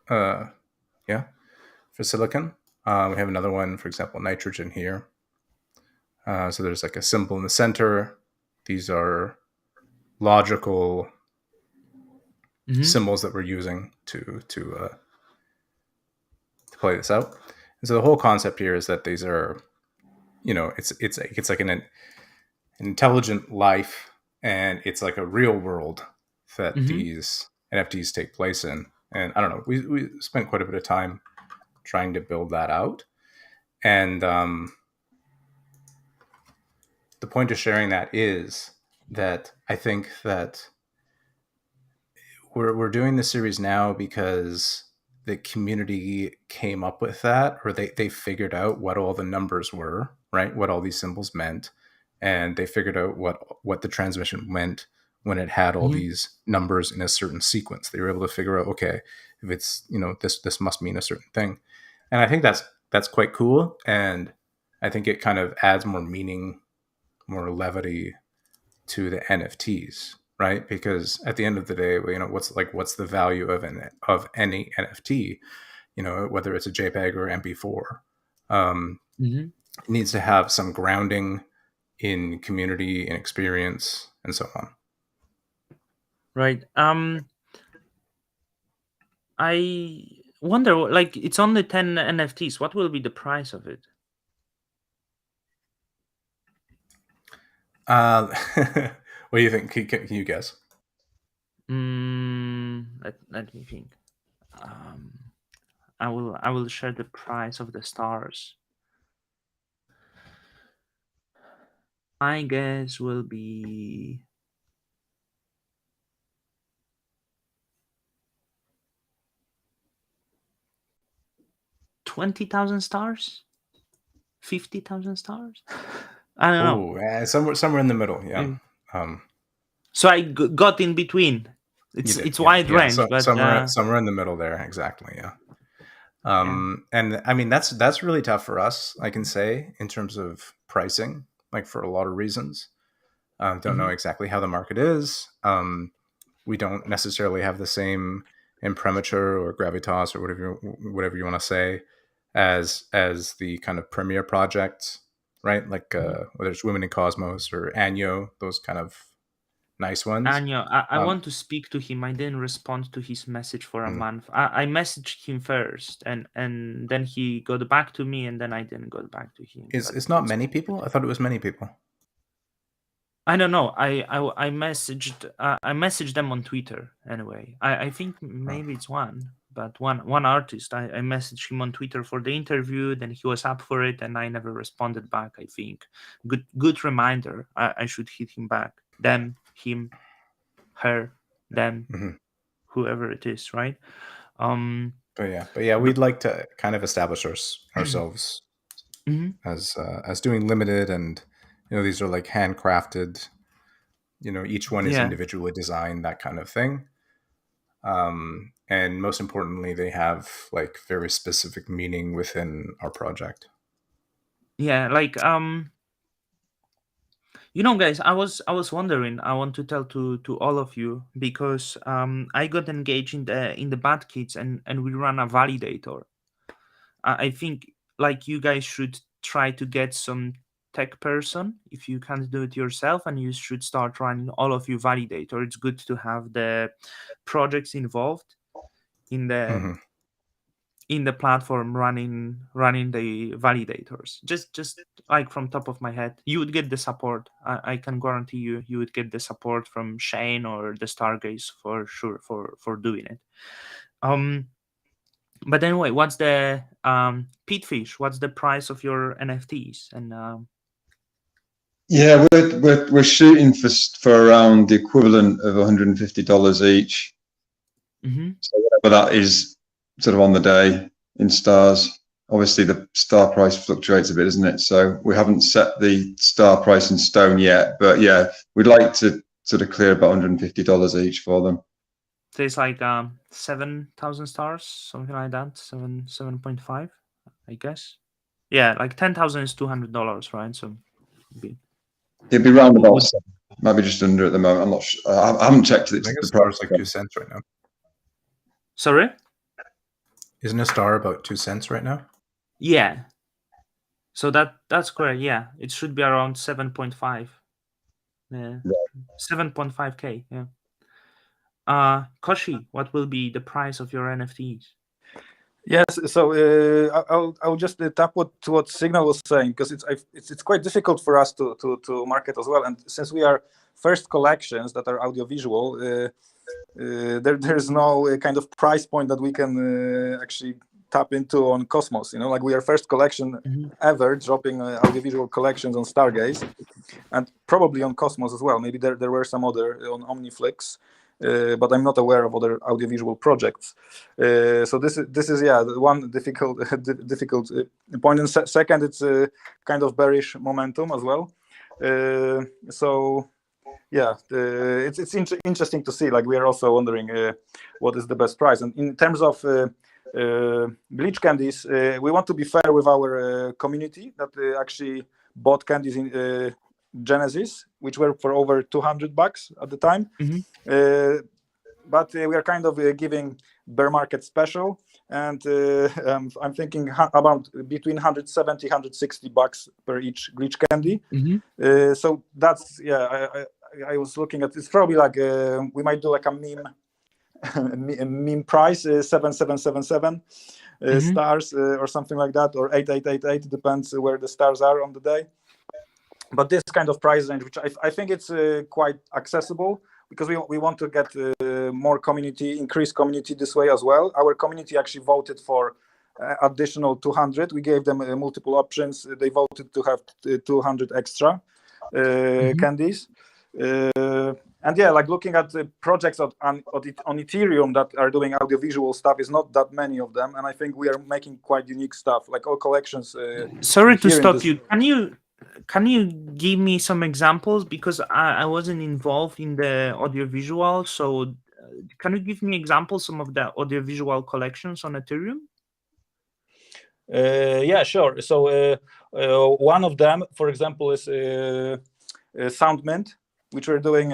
Yeah, for silicon. We have another one, for example, nitrogen here. So there's like a symbol in the center. These are logical symbols that we're using to play this out. And so the whole concept here is that these are, it's like an intelligent life, and it's like a real world that these NFTs take place in. And I don't know, we spent quite a bit of time trying to build that out. And the point of sharing that is that I think that we're doing the series now because the community came up with that, or they figured out what all the numbers were, right? What all these symbols meant, and they figured out what the transmission meant when it had all these numbers in a certain sequence. They were able to figure out, okay, if it's, you know, this must mean a certain thing. And I think that's quite cool, and I think it kind of adds more meaning, more levity to the NFTs, right? Because at the end of the day, you know, what's the value of any NFT? You know, whether it's a JPEG or MP4, it needs to have some grounding in community and experience and so on. Right. I wonder, like, it's only 10 NFTs. What will be the price of it? What do you think? Can you guess? Let me think. I will share the price of the stars. My guess will be 20,000 stars, 50,000 stars. I don't know. Somewhere in the middle, yeah. So I got in between. It's wide range, so, but somewhere in the middle there, exactly, yeah. And I mean that's really tough for us, I can say, in terms of pricing, like for a lot of reasons. Don't know exactly how the market is. We don't necessarily have the same imprimatur or gravitas or whatever you want to say as the kind of premier projects, right? Like whether it's Women in Cosmos or Anyo, those kind of nice ones. Anyo, I want to speak to him. I didn't respond to his message for a month. I messaged him first, and then he got back to me, and then I didn't go back to him. It's not many people? I thought it was many people. I don't know. I messaged them on Twitter anyway. I think maybe it's one, but one artist. I messaged him on Twitter for the interview. Then he was up for it, and I never responded back. I think good reminder. I should hit him back. Them, him, her, them, whoever it is, right? But yeah, we'd like to kind of establish ourselves as doing limited, and you know, these are like handcrafted. You know, each one is individually designed, that kind of thing. And most importantly, they have like very specific meaning within our project. Yeah, like you know, guys, I was wondering. I want to tell to all of you because I got engaged in the Bad Kids, and we run a validator. I think like you guys should try to get some tech person if you can't do it yourself, and you should start running all of you validator. It's good to have the projects involved in the in the platform running the validators. Just like from top of my head, you would get the support. I can guarantee you would get the support from Shane or the Stargaze for sure for doing it. But anyway, what's the Petefish? What's the price of your NFTs? And yeah, we're shooting for around the equivalent of $150 each. So whatever that is, sort of on the day in stars. Obviously, the star price fluctuates a bit, doesn't it? So we haven't set the star price in stone yet, but yeah, we'd like to sort of clear about $150 each for them. So it's like 7,000 stars, something like that. 7.5, I guess. Yeah, like 10,000 is $200, right? So it'd be round about 7, maybe just under at the moment. I'm not sure. I haven't checked it. I think a star is like 2 cents right now. Sorry? Isn't a star about 2 cents right now? Yeah. So that's correct. Yeah, it should be around 7.5. Yeah, 7.5K. Yeah. Koshi, what will be the price of your NFTs? Yes, so I'll just tap what Signal was saying, because it's quite difficult for us to market as well, and since we are first collections that are audiovisual, there's no kind of price point that we can actually tap into on Cosmos. You know, like we are first collection ever dropping audiovisual collections on Stargaze, and probably on Cosmos as well. Maybe there were some other on Omniflix. but I'm not aware of other audiovisual projects. So this is the one difficult point. And second, it's a kind of bearish momentum as well. So yeah, it's interesting to see. Like, we are also wondering what is the best price. And in terms of bleach candies, we want to be fair with our community that actually bought candies in Genesis, which were for over $200 at the time. But we are kind of giving bear market special, and I'm thinking about between $170, $160 per each glitch candy. So that's, I was looking at, it's probably like we might do like a meme price, 7777 stars or something like that, or 8888, depends where the stars are on the day. But this kind of price range, which I think it's quite accessible, because we want to get more community, increase community this way as well. Our community actually voted for additional 200. We gave them multiple options. They voted to have 200 extra candies. And yeah, like, looking at the projects on Ethereum that are doing audiovisual stuff, is not that many of them, and I think we are making quite unique stuff. Like, all collections. Sorry to stop you. Can you give me some examples, because I wasn't involved in the audiovisual? So can you give me examples, some of the audiovisual collections on Ethereum? Yeah, sure. So one of them, for example, is SoundMint, which we're doing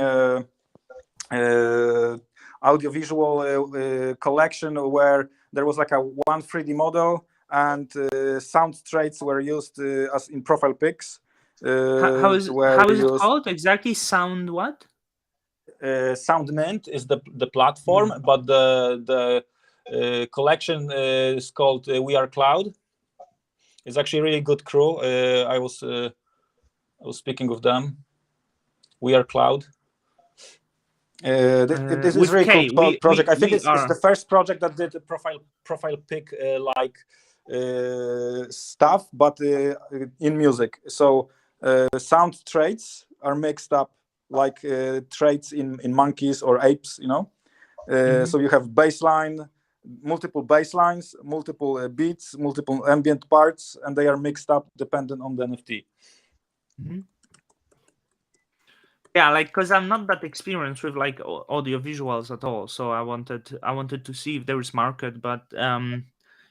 audiovisual collection where there was like one 3D model, and sound traits were used as in profile pics. How is it called exactly? Sound what? SoundMint is the platform, but the collection is called We Are Cloud. It's actually a really good crew. I was speaking with them. We Are Cloud. This is really cool project. I think it's the first project that did a profile pic like stuff, but in music. So sound traits are mixed up like traits in monkeys or apes, you know. So you have multiple bass lines, multiple beats, multiple ambient parts, and they are mixed up dependent on the NFT. Yeah, like, because I'm not that experienced with like audio visuals at all, so I wanted to see if there is market, but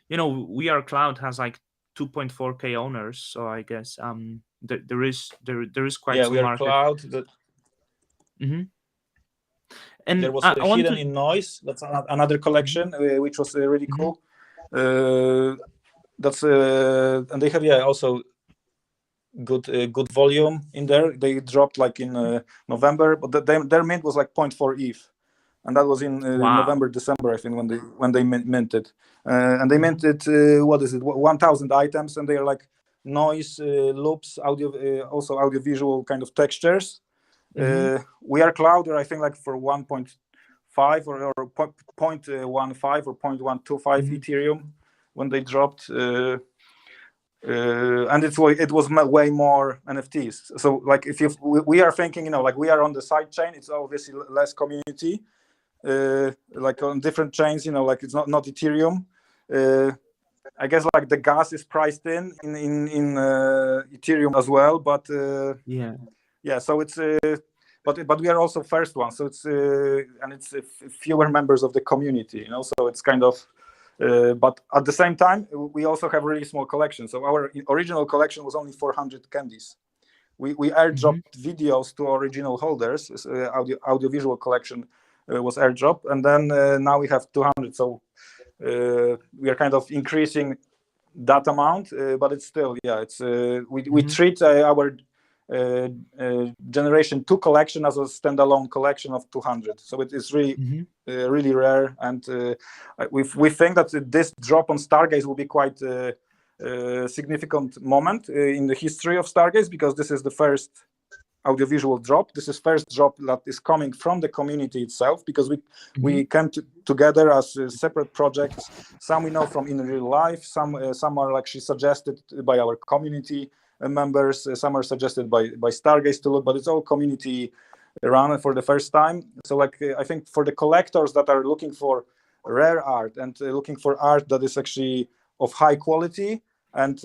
you know, We Are Cloud has like 2.4K owners, so I guess there is quite some We Are market. Cloud. And there was Hidden in Noise. That's another collection which was really cool. That's and they have also good volume in there. They dropped like in November, but their mint was like 0.4 ETH, and that was in November, December, I think, when they minted. And they minted 1,000 items, and they are like noise, loops, audio, also audiovisual kind of textures. We Are Cloud, I think, like for 1.5 or 0.15 or 0.125 Ethereum when they dropped. And it was way more NFTs. So like, if we are thinking, you know, like, we are on the side chain, it's obviously less community. Like on different chains, you know, like, it's not Ethereum. I guess like the gas is priced in Ethereum as well, but yeah. So it's but we are also first one. So it's and it's fewer members of the community, you know. So it's kind of. But at the same time, we also have really small collection. So our original collection was only 400 candies. We airdropped videos to original holders. Audiovisual collection was airdropped, and then now we have 200. So we are kind of increasing that amount, but it's still, it's we treat our Generation 2 collection as a standalone collection of 200. So it is really really rare, and we think that this drop on Stargaze will be quite a significant moment in the history of Stargaze, because this is the first audiovisual drop. This is first drop that is coming from the community itself, because we came together as separate projects. Some we know from in real life, some are actually suggested by our community members, some are suggested by Stargaze to look, but it's all community run for the first time. So like I think for the collectors that are looking for rare art and looking for art that is actually of high quality, and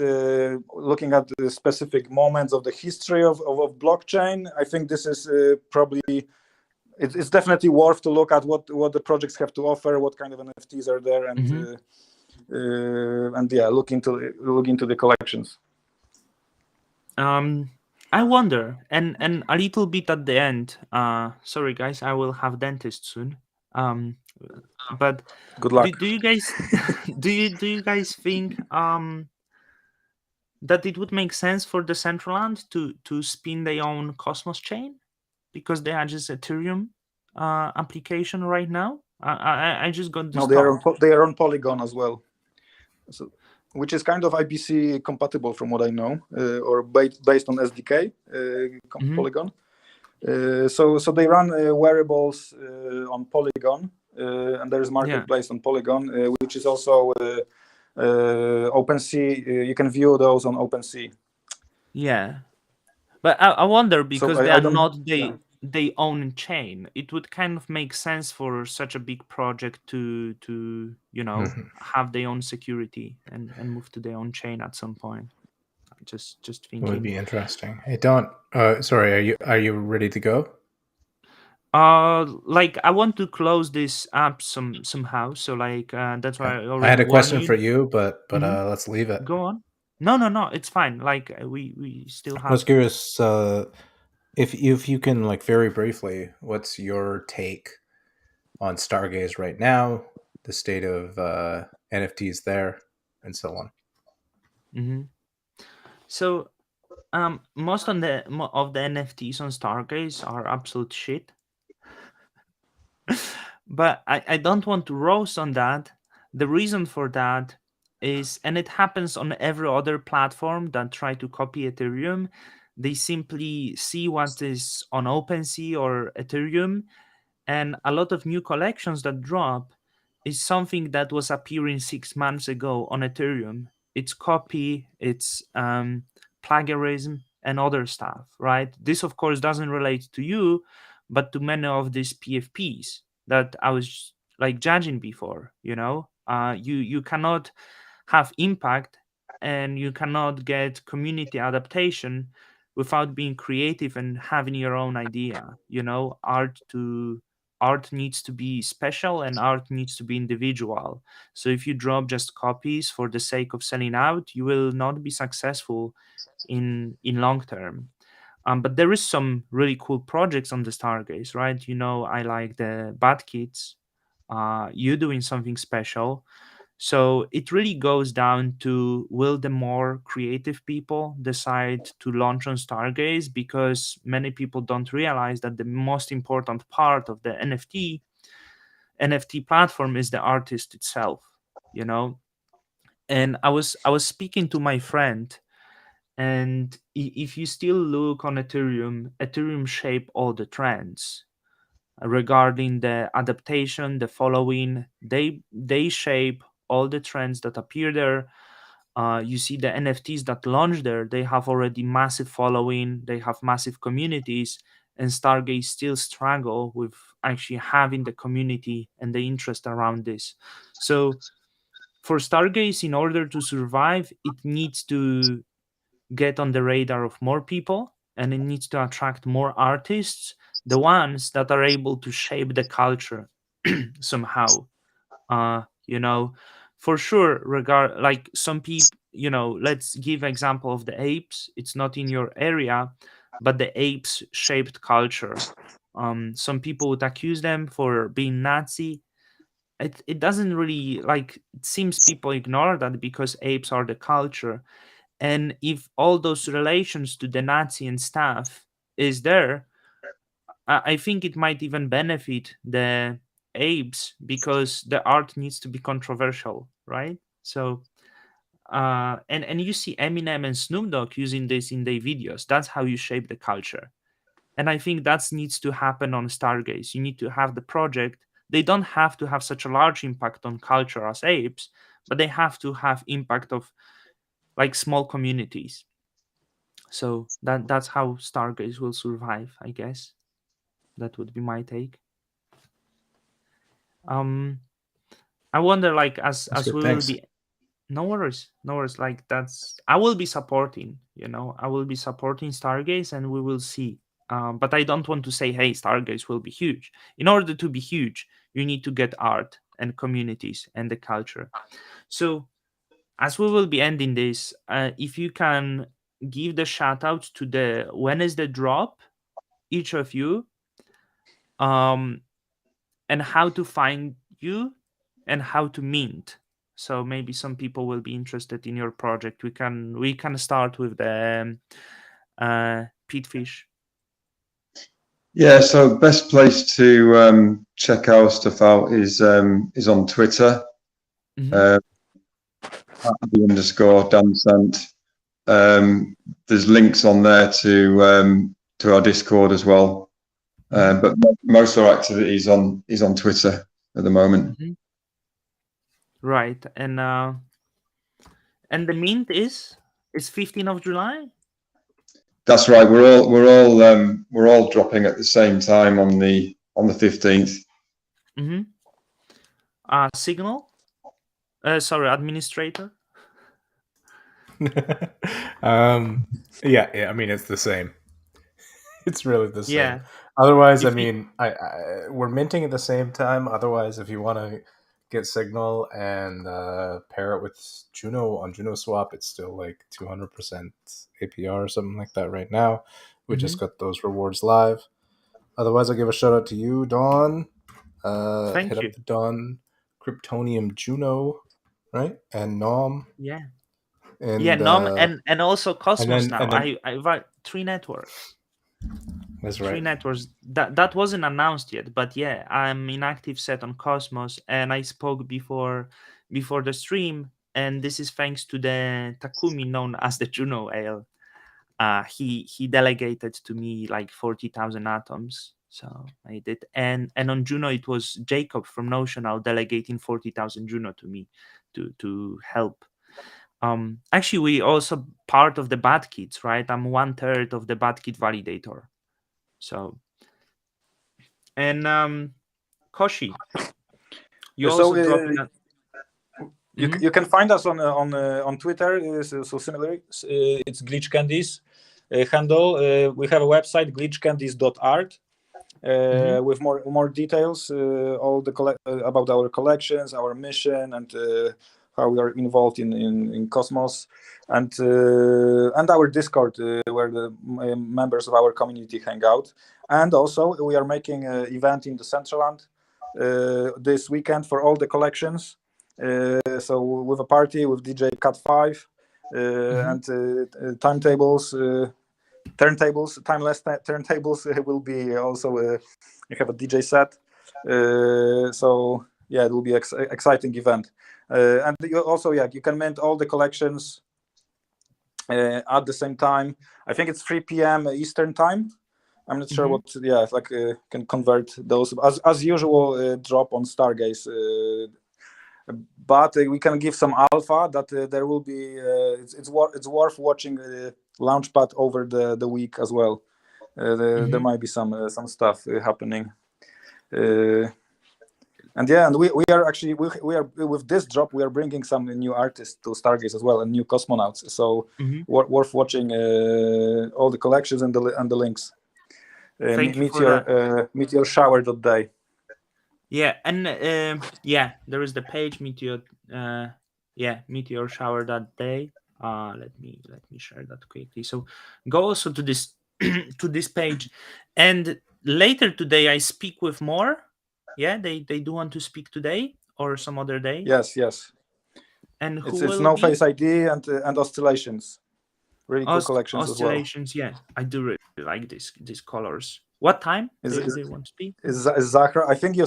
looking at the specific moments of the history of blockchain, I think this is probably it's definitely worth to look at what the projects have to offer, what kind of NFTs are there, and yeah, look into the collections. I wonder, and a little bit at the end. Sorry guys, I will have dentist soon. But Good luck. do you guys do you guys think that it would make sense for the Decentraland to spin their own Cosmos chain, because they are just Ethereum application right now? I just got this No, they are thought. they are on Polygon as well, so which is kind of IPC compatible from what I know, or based on SDK Polygon. So they run wearables on Polygon, and there is marketplace on Polygon, which is also OpenSea. You can view those on OpenSea. Yeah, but I wonder, because So they I are don't. not Yeah. they own chain. It would kind of make sense for such a big project to have their own security and move to their own chain at some point. Just It would thinking. be interesting. Hey Don, sorry, are you ready to go? Like I want to close this app somehow. So like that's why I I already had a warned question you. for you, but Mhm. let's leave it. Go on. No, it's fine. Like we still I was have. curious if you can, like, very briefly, what's your take on Stargaze right now, the state of NFTs there, and so on. Mhm. So most of the NFTs on Stargaze are absolute shit. But I don't want to roast on that. The reason for that is, and it happens on every other platform that try to copy Ethereum, they simply see what is on OpenSea or Ethereum, and a lot of new collections that drop is something that was appearing 6 months ago on Ethereum. It's copy, it's plagiarism and other stuff, right? This of course doesn't relate to you, but to many of these PFPs that I was like judging before. You cannot have impact, and you cannot get community adaptation without being creative and having your own idea. Art needs to be special, and art needs to be individual. So if you drop just copies for the sake of selling out, you will not be successful in long term. But there is some really cool projects on the Stargaze, right? I like the Bad Kids. You doing something special. So it really goes down to, will the more creative people decide to launch on Stargaze? Because many people don't realize that the most important part of the NFT platform is the artist itself, you know. And I was speaking to my friend, and if you still look on Ethereum shape all the trends regarding the adaptation, the following. They shape all the trends that appear there. You see the NFTs that launch there, they have already massive following, they have massive communities, and Stargaze still struggle with actually having the community and the interest around this. So for Stargaze, in order to survive, it needs to get on the radar of more people, and it needs to attract more artists, the ones that are able to shape the culture somehow. For sure, like some people, let's give example of the apes. It's not in your area, but the apes shaped culture. Some people would accuse them for being Nazi. It doesn't really, like, it seems people ignore that because apes are the culture. And if all those relations to the Nazi and stuff is there, I think it might even benefit the apes, because the art needs to be controversial, right? So, and you see Eminem and Snoop Dogg using this in their videos. That's how you shape the culture. And I think that needs to happen on Stargaze. You need to have the project. They don't have to have such a large impact on culture as apes, but they have to have impact of like small communities. So that's how Stargaze will survive, I guess. That would be my take. Um, I wonder, like, That's as good. we will Thanks. be, no worries, no worries. Like, that's, I will be supporting. I will be supporting Stargaze, and we will see. But I don't want to say, hey, Stargaze will be huge. In order to be huge, you need to get art and communities and the culture. So, as we will be ending this, if you can give the shout out to the when is the drop, each of you, um, and how to find you and how to mint. So maybe some people will be interested in your project. We can start with the Pete Fish. Yeah, so best place to check our stuff out is on Twitter, Mm-hmm. uh, @the_dancent. There's links on there to our Discord as well. But most of our activity is on Twitter at the moment. Mm-hmm. Right, and the mint is 15th of July. That's right. We're all dropping at the same time on the 15th. Mm-hmm. Signal. Sorry, administrator. Yeah. I mean, it's the same. It's really the same. Yeah. Otherwise, I If you, mean, we're minting at the same time. Otherwise, if you want to get Signal and pair it with Juno on Juno Swap, it's still like 200% APR or something like that right now. We mm-hmm. just got those rewards live. Otherwise, I'll give a shout out to you, Dawn. Thank Hit up you. the Dawn Kryptonium Juno, right? And Nom. Yeah. Yeah, And Nom and also Cosmos now. and then I write 3 networks. that's Three right. networks. That wasn't announced yet, but yeah, I'm in active set on Cosmos, and I spoke before the stream, and this is thanks to the Takumi known as the Juno Ale. He delegated to me like 40,000 atoms, so I did, and on Juno it was Jacob from Notional delegating 40,000 Juno to me to help. Actually, we also part of the Bad Kits, right? I'm 1/3 of the Bad Kit validator. So, and Koshi, you So also drop in a. Mhm. you can find us on Twitter. So similarly, it's Glitch Candies handle. We have a website, glitchcandies.art, Mhm. with more details, all the about our collections, our mission, and how we are involved in Cosmos, and our Discord, where the members of our community hang out. And also, we are making an event in the Centraland this weekend for all the collections. So with a party with DJ Cat 5 Mhm. and timetables. Turntables, timeless turntables will be also. We have a DJ set, so yeah, it will be exciting event. And you also, yeah, you can mint all the collections at the same time. I think it's 3 p.m. Eastern time. I'm not sure Mhm. what. Yeah, like can convert those as usual. Drop on Stargaze. But we can give some alpha that there will be. It's worth watching Launchpad over the week as well. There Mhm. might be some stuff happening. And yeah, and we are actually we are with this drop we are bringing some new artists to Stargaze as well and new cosmonauts. So Mhm. worth watching all the collections and the links. Thank you for that. Meteor shower.day. Yeah, and yeah, there is the page Meteor. Yeah, Meteor shower that day. Let me share that quickly. So go also to this to this page, and later today I speak with more. Yeah, they do want to speak today or some other day. Yes. And who It's will no be? face ID and oscillations. Really cool collections as well. Oscillations. Yeah, I do really like these colors. What time Is they is they want to speak? is Zahra? I think you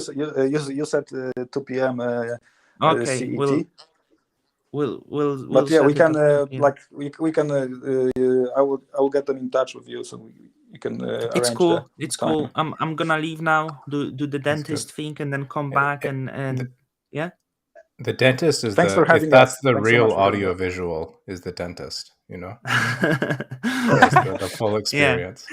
said 2 p.m. Okay, CET. we'll But yeah, we set it can at 2 p.m. like we can. I will get them in touch with you so we can It's arrange cool. the It's time. cool. I'm gonna leave now. Do the That's good. dentist thing and then come Eh, back eh, and The, yeah. the dentist is Thanks for if having that's us. the Thanks so real much for having audio us. visual is the dentist, you know? That's the full Yeah. experience.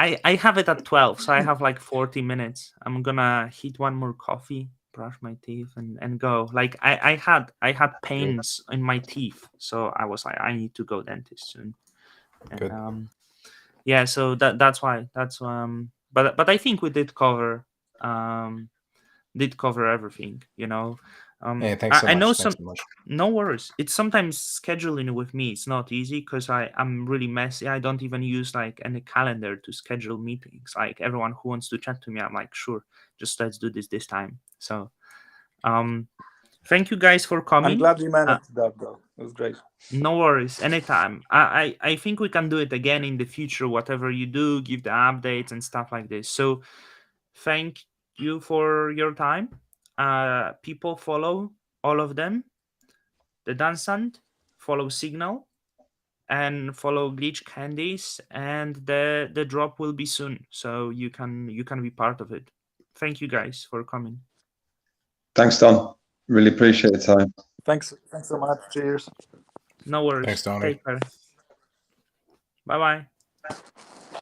I have it at 12, so I have like 40 minutes. I'm gonna hit one more coffee, brush my teeth, and go. Like I had pains in my teeth, so I was like, I need to go dentist soon. And Good. yeah, so that's why. That's but I think we did cover everything, you know. Hey, thanks so I know much. some. Thanks so much. No worries. It's sometimes scheduling with me. It's not easy because I'm really messy. I don't even use like any calendar to schedule meetings. Like everyone who wants to chat to me, I'm like, sure, just let's do this time. So, thank you guys for I'm coming. glad we managed that, though. It was great. No worries, anytime. I think we can do it again in the future. Whatever you do, give the updates and stuff like this. So, thank you for your time. People follow all of them. The Dansand, follow Signal, and follow Glitch Candies, and the drop will be soon, so you can be part of it. Thank you guys for coming. Thanks, Don. Really appreciate the time. Thanks so much. Cheers. No worries. Thanks, Donnie. Take care. Bye bye.